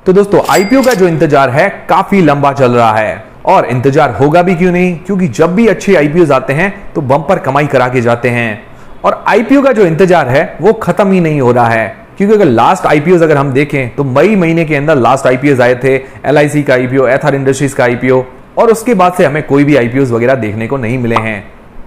तो दोस्तों आईपीओ का जो इंतजार है काफी लंबा चल रहा है और इंतजार होगा भी क्यों नहीं, क्योंकि जब भी अच्छे आईपीओ आते हैं तो बम्पर कमाई करा के जाते हैं और आईपीओ का जो इंतजार है वो खत्म ही नहीं हो रहा है। क्योंकि अगर लास्ट आईपीओ अगर हम देखें तो मई महीने के अंदर लास्ट आईपीओ आए थे, एलआईसी का आईपीओ, एथर इंडस्ट्रीज का आईपीओ, और उसके बाद से हमें कोई भी आईपीओ वगैरह देखने को नहीं मिले हैं।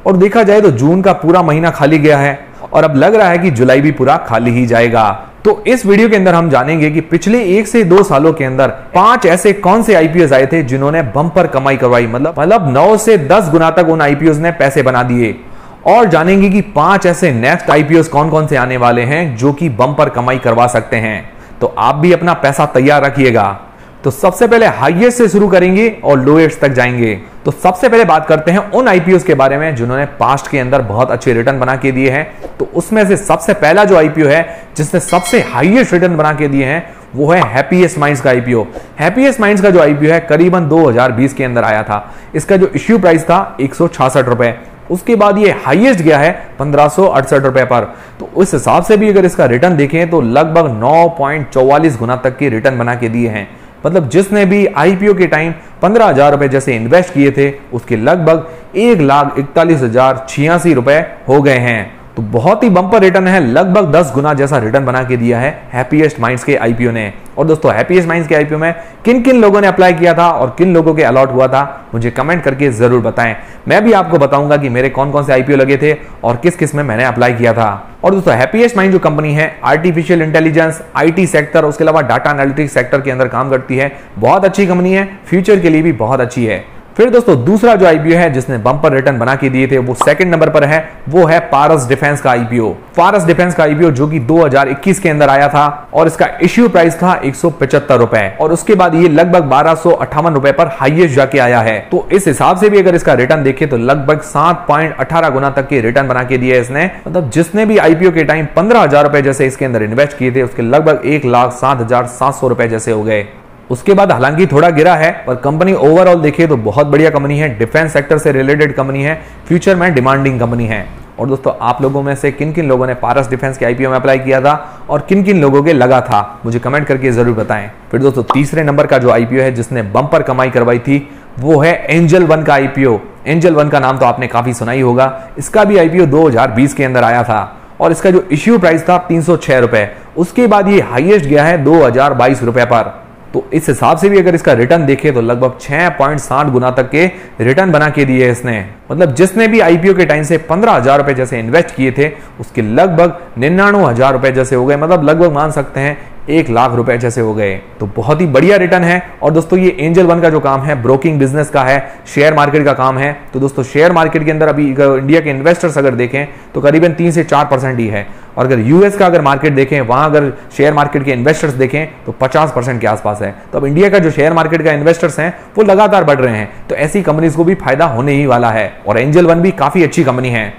और देखा जाए तो जून का पूरा महीना खाली गया है और अब लग रहा है कि जुलाई भी पूरा खाली ही जाएगा। तो इस वीडियो के अंदर हम जानेंगे कि पिछले 1 से 2 सालों के अंदर 5 ऐसे कौन से आईपीओ आए थे जिन्होंने बम्पर कमाई करवाई, मतलब 9 से 10 गुना तक उन आईपीओ ने पैसे बना दिए। और जानेंगे कि 5 ऐसे नेक्स्ट आईपीओ कौन कौन से आने वाले हैं जो कि बम्पर कमाई करवा सकते हैं। तो आप भी अपना पैसा तैयार रखिएगा। तो सबसे पहले हाईएस्ट से शुरू करेंगे और लोएस्ट तक जाएंगे। तो सबसे पहले बात करते हैं उन आईपीओ के बारे में जिन्होंने पास्ट के अंदर बहुत अच्छे रिटर्न बना के दिए हैं। तो उसमें से सबसे पहला जो आईपीओ है जिसने सबसे हाईएस्ट रिटर्न बना के दिए हैं वो है हैप्पीएस्ट माइंड्स का आईपीओ। हैप्पीएस्ट माइंड्स का जो आईपीओ है करीबन 2020 के अंदर आया था। इसका जो इश्यू प्राइस था 166 रुपए, उसके बाद ये हाईएस्ट गया है 1568 रुपए पर। तो उस हिसाब से भी अगर इसका रिटर्न देखें तो लगभग 9.44 गुना तक के रिटर्न बना के दिए हैं। मतलब जिसने भी आईपीओ के टाइम 15,000 रुपए जैसे इन्वेस्ट किए थे उसके लगभग 1,41,086 रुपए हो गए हैं। तो बहुत ही बम्पर रिटर्न है, लगभग 10 गुना जैसा रिटर्न बना के दिया है हैप्पीएस्ट माइंड्स के आईपीओ ने। और दोस्तों हैप्पीएस्ट माइंड्स के आईपीओ में किन किन लोगों ने अप्लाई किया था और किन लोगों के अलॉट हुआ था मुझे कमेंट करके जरूर बताएं। मैं भी आपको बताऊंगा कि मेरे कौन कौन से आईपीओ लगे थे और किस किस में मैंने अप्लाई किया था। और दोस्तों हैप्पीएस्ट माइंड जो कंपनी है आर्टिफिशियल इंटेलिजेंस, आईटी सेक्टर, उसके अलावा डाटा एनालिटिक्स सेक्टर के अंदर काम करती है। बहुत अच्छी कंपनी है, फ्यूचर के लिए भी बहुत अच्छी है। फिर दोस्तों दूसरा जो आईपीओ है जिसने बम्पर रिटर्न बना के दिए थे वो सेकंड नंबर पर है, वो है पारस डिफेंस का आईपीओ। पारस डिफेंस का आईपीओ जो कि 2021 के अंदर आया था और इसका इश्यू प्राइस था 175 रुपए और उसके बाद ये लगभग 1258 रुपए पर हाईएस्ट जाके आया है। तो इस हिसाब से भी अगर इसका रिटर्न देखें तो लगभग 7.18 गुना तक के रिटर्न बना के दिया है इसने। मतलब जिसने भी आईपीओ के टाइम 15,000 रुपए जैसे इसके अंदर इन्वेस्ट किए थे उसके लगभग 1,07,700 रुपए जैसे हो गए। उसके बाद हालांकि थोड़ा गिरा है पर कंपनी ओवरऑल देखिए तो बहुत बढ़िया कंपनी है, डिफेंस सेक्टर से रिलेटेड कंपनी है, फ्यूचर में डिमांडिंग कंपनी है। और दोस्तों आप लोगों में से किन किन लोगों ने पारस डिफेंस के आईपीओ में अप्लाई किया था और किन किन लोगों के लगा था मुझे कमेंट करके जरूर बताएं। फिर दोस्तों तीसरे नंबर का जो आईपीओ है जिसने बम्पर कमाई करवाई थी वो है एंजल वन का आईपीओ। एंजल वन का नाम तो आपने काफी सुना ही होगा। इसका भी आईपीओ 2020 के अंदर आया था और इसका जो इश्यू प्राइस था 306 रुपए, उसके बाद ये हाईएस्ट गया है 2022 रुपए पर। तो इस हिसाब से भी अगर इसका रिटर्न देखें तो लगभग 6.60 गुना तक के रिटर्न बना के दिए इसने। मतलब जिसने भी आईपीओ के टाइम से 15,000 रुपए जैसे इन्वेस्ट किए थे उसके लगभग 99,000 रुपए जैसे हो गए। मतलब लगभग मान सकते हैं 1 लाख रुपए जैसे हो गए। तो बहुत ही बढ़िया रिटर्न है। और दोस्तों ये एंजल वन का जो काम है ब्रोकिंग बिजनेस का है, शेयर मार्केट का काम है। तो दोस्तों शेयर मार्केट के अंदर अभी इंडिया के इन्वेस्टर्स अगर देखें तो करीबन 3 से 4% ही है और अगर यूएस का अगर मार्केट देखें वहां अगर शेयर मार्केट के इन्वेस्टर्स देखें तो 50% के आसपास है। तो अब इंडिया का जो शेयर मार्केट का इन्वेस्टर्स हैं वो लगातार बढ़ रहे हैं, तो ऐसी कंपनीज को भी फायदा होने ही वाला है और एंजल वन भी काफी अच्छी कंपनी है।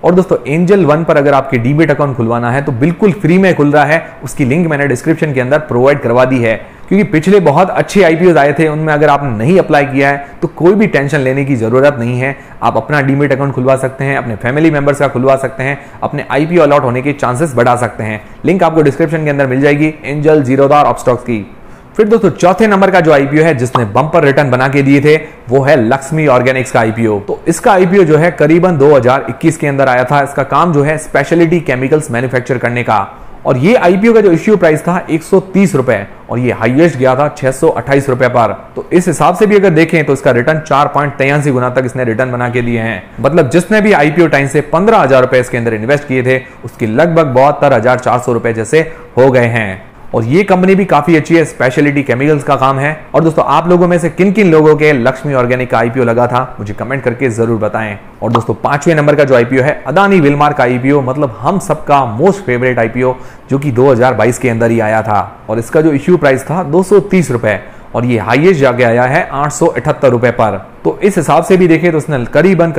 और दोस्तों एंजल वन पर अगर आपके डीमेट अकाउंट खुलवाना है तो बिल्कुल फ्री में खुल रहा है, उसकी लिंक मैंने डिस्क्रिप्शन के अंदर प्रोवाइड करवा दी है। क्योंकि पिछले बहुत अच्छे आईपीओ आए थे उनमें अगर आपने नहीं अप्लाई किया है तो कोई भी टेंशन लेने की जरूरत नहीं है। आप अपना डीमेट अकाउंट खुलवा सकते हैं, अपने फैमिली मेंबर्स का खुलवा सकते हैं, अपने आईपीओ अलॉट होने के चांसेस बढ़ा सकते हैं। लिंक आपको डिस्क्रिप्शन के अंदर मिल जाएगी एंजल जीरोधा अपस्टॉक्स की। फिर दोस्तों चौथे नंबर का जो आईपीओ है जिसने बम्पर रिटर्न बना के दिए थे वो है लक्ष्मी ऑर्गेनिक्स का आईपीओ। तो इसका आईपीओ जो है करीबन 2021 के अंदर आया था। इसका काम जो है स्पेशलिटी केमिकल्स मैन्युफैक्चर करने का और ये आईपीओ का जो इश्यू प्राइस था 130 रुपए और ये हाईएस्ट गया था 628 रुपए पर। तो इस हिसाब से भी अगर देखें तो इसका रिटर्न 4.83 गुना तक इसने रिटर्न बना के दिए हैं। मतलब जिसने भी आईपीओ टाइम से 15,000 रुपए इसके अंदर इन्वेस्ट किए थे उसके लगभग 72,400 रुपए जैसे हो गए हैं। और ये कंपनी भी काफी अच्छी है, स्पेशलिटी केमिकल्स का काम है। और दोस्तों आप लोगों में से किन किन लोगों के लक्ष्मी ऑर्गेनिक का आईपीओ लगा था मुझे कमेंट करके जरूर बताएं। और दोस्तों 5वें नंबर का जो आईपीओ है अदानी विलमार का आईपीओ, मतलब हम सबका मोस्ट फेवरेट आईपीओ जो कि 2022 के अंदर ही आया था और इसका जो इश्यू प्राइस था 230 रुपए और ये हाईएस्ट जाके आया है 878 रुपए पर। तो इस हिसाब से भी देखें तो उसने करीबन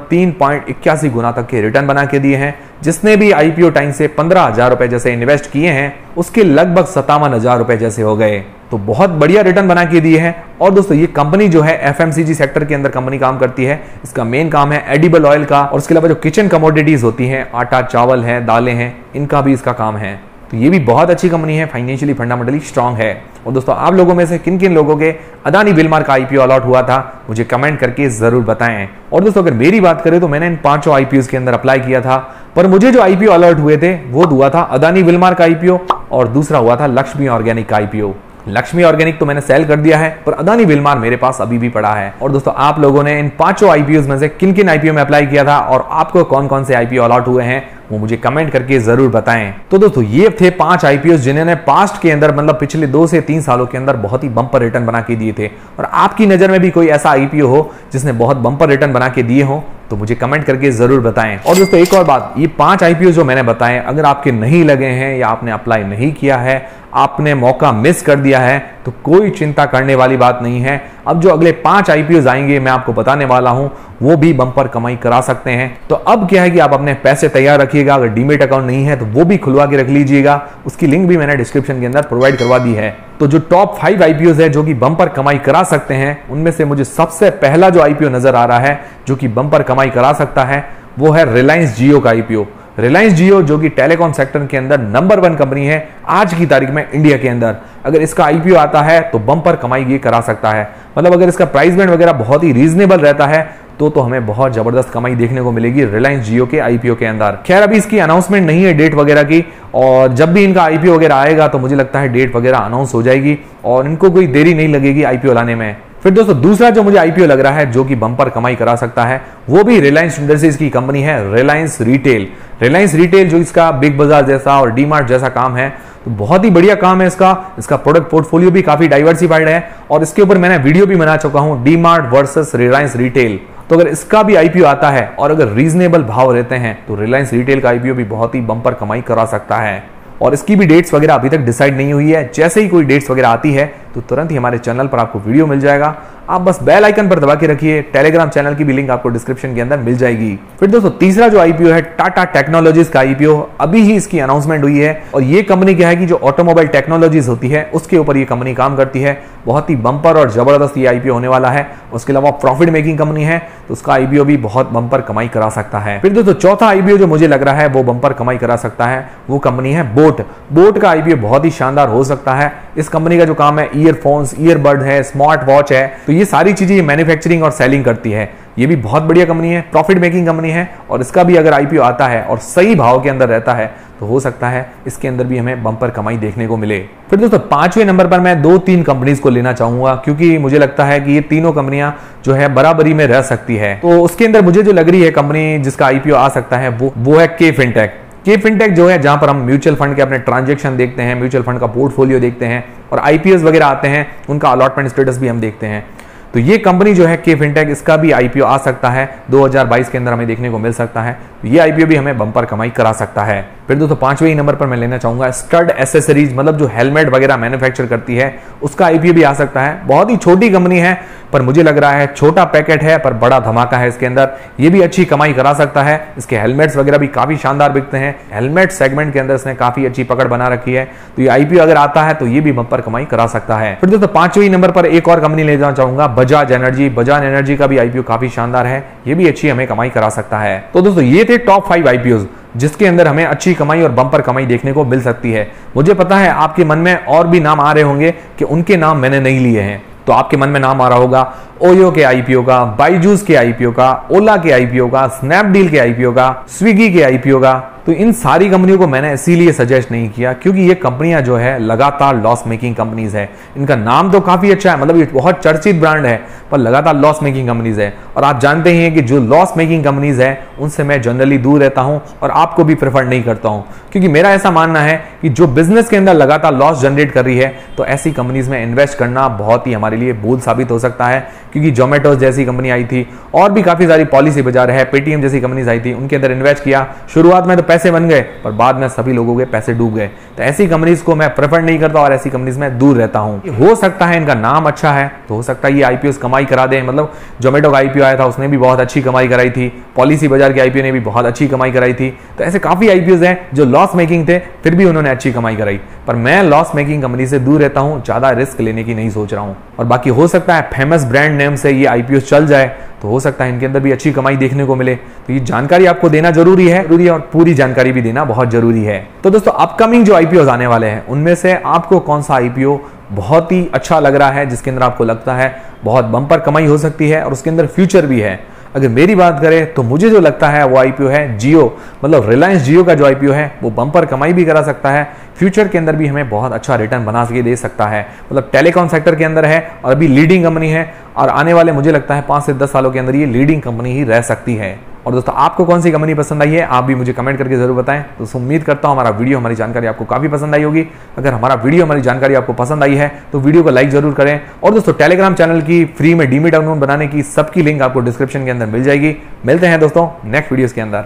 3.81 गुना तक के रिटर्न बना के दिए हैं। जिसने भी आईपीओ टाइम से 15,000 रुपए जैसे इन्वेस्ट किए हैं उसके लगभग 57,000 रुपए जैसे हो गए। तो बहुत बढ़िया रिटर्न बना के दिए हैं। और दोस्तों ये कंपनी जो है एफएमसीजी सेक्टर के अंदर कंपनी काम करती है। इसका मेन काम है एडिबल ऑयल का और उसके अलावा जो किचन कमोडिटीज होती हैं, आटा, चावल है, दालें हैं, इनका भी इसका काम है। तो ये भी बहुत अच्छी कंपनी है, फाइनेंशियली फंडामेंटली स्ट्रांग है। और दोस्तों आप लोगों में से किन किन लोगों के अदानी विलमार का आईपीओ अलॉट हुआ था मुझे कमेंट करके जरूर बताएं। और दोस्तों अगर मेरी बात करें तो मैंने इन 5 आईपीओ के अंदर अप्लाई किया था, पर मुझे जो आईपीओ अलॉट हुए थे वो हुआ था अदानी विलमार का आईपीओ और दूसरा हुआ था लक्ष्मी ऑर्गेनिक का आईपीओ। लक्ष्मी ऑर्गेनिक तो मैंने सेल कर दिया है, पर अदानी विलमार मेरे पास अभी भी पड़ा है। और दोस्तों आप लोगों ने इन 5 आईपीओ में से किन किन आईपीओ में अप्लाई किया था और आपको कौन कौन से आईपीओ अलॉट हुए हैं वो मुझे कमेंट करके जरूर बताएं। तो दोस्तों ये थे 5 आईपीओ जिन्होंने पास्ट के अंदर मतलब पिछले 2 से 3 सालों के अंदर बहुत ही बम्पर रिटर्न बना के दिए थे। और आपकी नजर में भी कोई ऐसा आईपीओ हो जिसने बहुत बम्पर रिटर्न बना के दिए हो तो मुझे कमेंट करके जरूर बताएं। और दोस्तों एक और बात, ये 5 आईपीओ जो मैंने बताए अगर आपके नहीं लगे हैं या आपने अप्लाई नहीं किया है, आपने मौका मिस कर दिया है, तो कोई चिंता करने वाली बात नहीं है। अब जो अगले 5 आईपीओ आएंगे मैं आपको बताने वाला हूं वो भी बम्पर कमाई करा सकते हैं। तो अब क्या है कि आप अपने पैसे तैयार रखिएगा, अगर डीमेट अकाउंट नहीं है तो वो भी खुलवा के रख लीजिएगा, उसकी लिंक भी मैंने डिस्क्रिप्शन के अंदर प्रोवाइड करवा दी है। तो जो टॉप 5 आईपीओ है जो कि बम्पर कमाई करा सकते हैं उनमें से मुझे सबसे पहला जो आईपीओ नजर आ रहा है जो कि बम्पर कमाई करा सकता है वो है रिलायंस जियो का आईपीओ। रिलायंस जियो जो कि टेलीकॉम सेक्टर के अंदर नंबर 1 कंपनी है आज की तारीख में इंडिया के अंदर, अगर इसका आईपीओ आता है तो बम्पर कमाई ये करा सकता है। मतलब अगर इसका प्राइस बैंड वगैरह बहुत ही रीजनेबल रहता है तो हमें बहुत जबरदस्त कमाई देखने को मिलेगी रिलायंस जियो के आईपीओ के अंदर। खैर अभी इसकी अनाउंसमेंट नहीं है डेट वगैरह की, और जब भी इनका आईपीओ वगैरह आएगा तो मुझे लगता है डेट वगैरह अनाउंस हो जाएगी और इनको कोई देरी नहीं लगेगी आईपीओ लाने में। फिर दोस्तों दूसरा जो मुझे आईपीओ लग रहा है जो कि बम्पर कमाई करा सकता है वो भी रिलायंस इंडस्ट्रीज की कंपनी है रिलायंस रिटेल। रिलायंस रिटेल जो इसका बिग बाजार जैसा और डीमार्ट जैसा काम है तो बहुत ही बढ़िया काम है इसका प्रोडक्ट पोर्टफोलियो भी काफी डाइवर्सिफाइड है और इसके ऊपर मैंने वीडियो भी बना चुका हूं, डीमार्ट वर्सेस रिलायंस रिटेल। तो अगर इसका भी आईपीओ आता है और अगर रीजनेबल भाव रहते हैं तो रिलायंस रिटेल का आईपीओ भी बहुत ही बम्पर कमाई करा सकता है। और इसकी भी डेट्स वगैरह अभी तक डिसाइड नहीं हुई है, जैसे ही कोई डेट्स वगैरह आती है तो तुरंत ही हमारे चैनल पर आपको वीडियो मिल जाएगा। आप बस बेल आइकन पर दबा के रखिए, टेलीग्राम चैनल की भी लिंक आपको डिस्क्रिप्शन के अंदर मिल जाएगी। फिर दोस्तों तीसरा जो आईपीओ है टाटा टेक्नोलॉजीज का आईपीओ, अभी ही इसकी अनाउंसमेंट हुई है और ये कंपनी क्या है कि जो ऑटोमोबाइल टेक्नोलॉजीज होती है उसके ऊपर ये कंपनी काम करती है। बहुत ही बम्पर और जबरदस्त ये आईपीओ होने वाला है। उसके अलावा प्रॉफिट मेकिंग कंपनी है तो उसका आईपीओ भी बहुत बम्पर कमाई करा सकता है। फिर दोस्तों चौथा आईपीओ जो मुझे लग रहा है वो बम्पर कमाई करा सकता है वो कंपनी है बोट। बोट का आईपीओ बहुत ही शानदार हो सकता है। इस कंपनी का जो काम है ईयरफोन्स, ईयरबड है, स्मार्ट वॉच है, तो ये सारी चीजें मैन्युफैक्चरिंग और सेलिंग करती है। ये भी बहुत बढ़िया कंपनी है, प्रॉफिट मेकिंग कंपनी है और इसका भी अगर आईपीओ आता है और सही भाव के अंदर रहता है तो हो सकता है इसके अंदर भी हमें बम्पर कमाई देखने को मिले। फिर दोस्तों 5वें नंबर पर मैं 2-3 कंपनीज को लेना चाहूंगा क्योंकि मुझे लगता है कि ये तीनों कंपनियां जो है बराबरी में रह सकती है। तो उसके अंदर मुझे जो लग रही है कंपनी जिसका आईपीओ आ सकता है वो है के फिनटेक। के फिनटेक जो है जहां पर हम म्यूचुअल फंड के अपने ट्रांजैक्शन देखते हैं, म्यूचुअल फंड का पोर्टफोलियो देखते हैं और आईपीओ वगैरह आते हैं, उनका अलॉटमेंट स्टेटस भी हम देखते हैं। तो ये कंपनी जो है के फिनटेक, इसका भी आईपीओ आ सकता है 2022 के अंदर हमें देखने को मिल सकता है। तो ये आईपीओ भी हमें बम्पर कमाई करा सकता है। फिर दोस्तों 5वें नंबर पर मैं लेना चाहूंगा स्टड एसेसरीज, मतलब जो हेलमेट वगैरह मैन्युफैक्चर करती है उसका आईपीओ भी आ सकता है। बहुत ही छोटी कंपनी है पर मुझे लग रहा है छोटा पैकेट है पर बड़ा धमाका है इसके अंदर, ये भी अच्छी कमाई करा सकता है। इसके हेलमेट्स वगैरह भी काफी शानदार बिकते हैं, हेलमेट सेगमेंट के अंदर इसने काफी अच्छी पकड़ बना रखी है। तो ये आईपीओ अगर आता है तो ये भी बम्पर कमाई करा सकता है। फिर दोस्तों 5वें नंबर पर एक और कंपनी लेना चाहूंगा बजाज एनर्जी। बजाज एनर्जी का भी आईपीओ काफी शानदार है, ये भी अच्छी हमें कमाई करा सकता है। तो दोस्तों ये थे टॉप 5 आईपीओ जिसके अंदर हमें अच्छी कमाई और बम्पर कमाई देखने को मिल सकती है। मुझे पता है आपके मन में और भी नाम आ रहे होंगे कि उनके नाम मैंने नहीं लिए हैं, तो आपके मन में नाम आ रहा होगा ओयो के आईपीओ का, बाइजूस के आईपीओ का, ओला के आईपीओ का, स्नैपडील के आईपीओ का, स्विगी के आईपीओ का। तो इन सारी कंपनियों को मैंने इसीलिए सजेस्ट नहीं किया क्योंकि ये कंपनियां जो है लगातार लॉस मेकिंग कंपनीज है। इनका नाम तो काफी अच्छा है, मतलब ये बहुत चर्चित ब्रांड है पर लगातार लॉस मेकिंग कंपनीज है। और आप जानते ही हैं कि जो लॉस मेकिंग कंपनीज है उनसे मैं जनरली दूर रहता हूं और आपको भी प्रेफर नहीं करता हूं क्योंकि मेरा ऐसा मानना है कि जो बिजनेस के अंदर लगातार लॉस जनरेट कर रही है तो ऐसी कंपनीज में इन्वेस्ट करना बहुत ही हमारे लिए बोझ साबित हो सकता है। क्योंकि जोमेटो जैसी कंपनी आई थी और भी काफी सारी पॉलिसी बाजार है, पेटीएम जैसी कंपनीज आई थी, उनके अंदर इन्वेस्ट किया, शुरुआत में तो पैसे बन गए पर बाद में सभी लोगों के पैसे डूब गए। तो ऐसी कंपनीज को मैं प्रेफर नहीं करता और ऐसी कंपनीज में दूर रहता हूं। हो सकता है इनका नाम अच्छा है तो हो सकता है ये आईपीओ कमाई करा दे, मतलब जोमेटो का आईपीओ आया था उसने भी बहुत अच्छी कमाई कराई थी, पॉलिसी बाजार के आईपीओ ने भी बहुत अच्छी कमाई कराई थी। तो ऐसे काफी आईपीओ हैं जो लॉस मेकिंग थे फिर भी उन्होंने अच्छी कमाई कराई, पर मैं लॉस मेकिंग कंपनी से दूर रहता हूं, ज्यादा रिस्क लेने की नहीं सोच रहा हूं। और बाकी हो सकता है फेमस ब्रांड नेम से ये आईपीओ चल जाए तो हो सकता है इनके अंदर भी अच्छी कमाई देखने को मिले। तो ये जानकारी आपको देना जरूरी है और पूरी जानकारी भी देना बहुत जरूरी है। तो दोस्तों अपकमिंग जो आईपीओ आने वाले हैं उनमें से आपको कौन सा आईपीओ बहुत ही अच्छा लग रहा है, जिसके अंदर आपको लगता है बहुत बम्पर कमाई हो सकती है और उसके अंदर फ्यूचर भी है? अगर मेरी बात करें तो मुझे जो लगता है वो आईपीओ है जियो, मतलब रिलायंस जियो का जो आईपीओ है वो बम्पर कमाई भी करा सकता है, फ्यूचर के अंदर भी हमें बहुत अच्छा रिटर्न बना के दे सकता है। मतलब टेलीकॉम सेक्टर के अंदर है और अभी लीडिंग कंपनी है और आने वाले मुझे लगता है 5 से 10 सालों के अंदर ये लीडिंग कंपनी ही रह सकती है। और दोस्तों आपको कौन सी कंपनी पसंद आई है आप भी मुझे कमेंट करके जरूर बताएं। दोस्तों उम्मीद करता हूं हमारा वीडियो हमारी जानकारी आपको काफी पसंद आई होगी। अगर हमारा वीडियो हमारी जानकारी आपको पसंद आई है तो वीडियो को लाइक जरूर करें। और दोस्तों टेलीग्राम चैनल की फ्री में डीमैट अकाउंट बनाने की सबकी लिंक आपको डिस्क्रिप्शन के अंदर मिल जाएगी। मिलते हैं दोस्तों नेक्स्ट वीडियोस के अंदर।